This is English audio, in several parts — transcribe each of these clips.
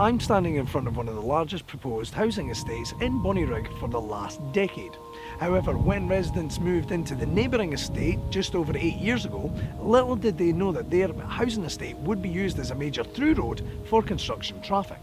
I'm standing in front of one of the largest proposed housing estates in Bonnyrigg for the last decade. However, when residents moved into the neighbouring estate just over 8 years ago, little did they know that their housing estate would be used as a major through road for construction traffic.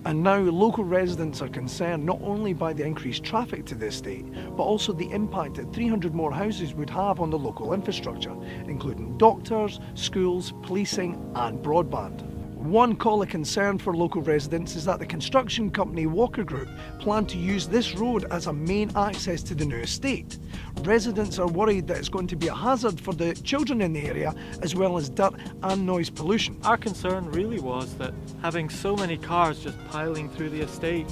And now local residents are concerned not only by the increased traffic to the estate, but also the impact that 300 more houses would have on the local infrastructure, including doctors, schools, policing and broadband. One call of concern for local residents is that the construction company Walker Group plan to use this road as a main access to the new estate. Residents are worried that it's going to be a hazard for the children in the area, as well as dirt and noise pollution. Our concern really was that having so many cars just piling through the estate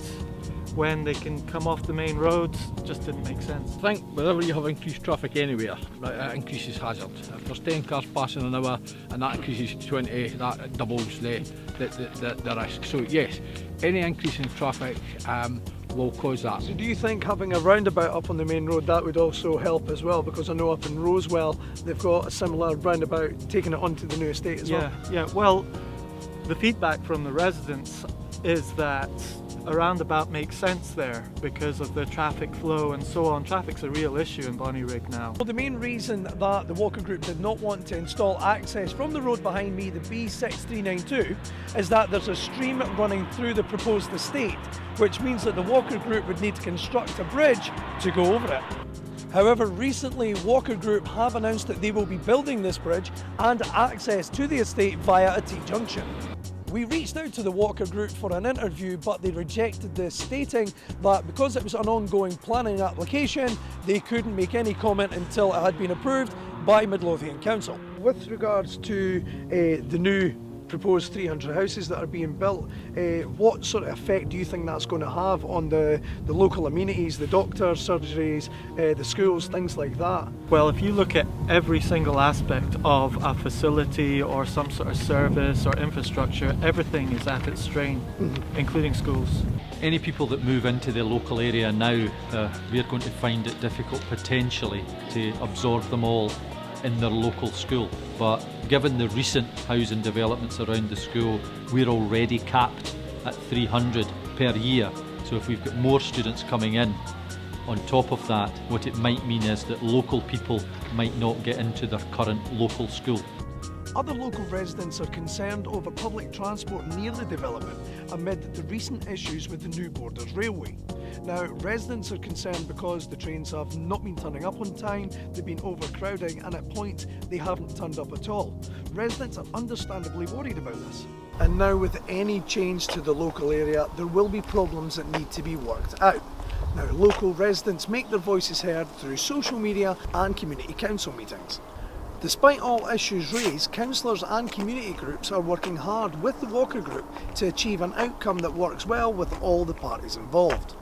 when they can come off the main roads just didn't make sense. I think whenever you have increased traffic anywhere, it increases hazard. If there's 10 cars passing an hour and that increases to 20, that doubles the risk. So yes, any increase in traffic will cause that. So do you think having a roundabout up on the main road, that would also help as well? Because I know up in Rosewell they've got a similar roundabout taking it onto the new estate as well. Yeah, well, the feedback from the residents is that a roundabout makes sense there because of the traffic flow and so on. Traffic's a real issue in Bonnyrigg now. Well, the main reason that the Walker Group did not want to install access from the road behind me, the B6392, is that there's a stream running through the proposed estate, which means that the Walker Group would need to construct a bridge to go over it. However, recently Walker Group have announced that they will be building this bridge and access to the estate via a T-junction. We reached out to the Walker Group for an interview, but they rejected this, stating that because it was an ongoing planning application, they couldn't make any comment until it had been approved by Midlothian Council. With regards to the new proposed 300 houses that are being built, what sort of effect do you think that's going to have on the local amenities, the doctors, surgeries, the schools, things like that? Well, if you look at every single aspect of a facility or some sort of service or infrastructure, everything is at its strain, including schools. Any people that move into the local area now, we're going to find it difficult potentially to absorb them all in their local school. But given the recent housing developments around the school, we're already capped at 300 per year. So if we've got more students coming in on top of that, what it might mean is that local people might not get into their current local school. Other local residents are concerned over public transport near the development amid the recent issues with the New Borders Railway. Now, residents are concerned because the trains have not been turning up on time, they've been overcrowding, and at points they haven't turned up at all. Residents are understandably worried about this. And now with any change to the local area, there will be problems that need to be worked out. Now, local residents make their voices heard through social media and community council meetings. Despite all issues raised, councillors and community groups are working hard with the Walker Group to achieve an outcome that works well with all the parties involved.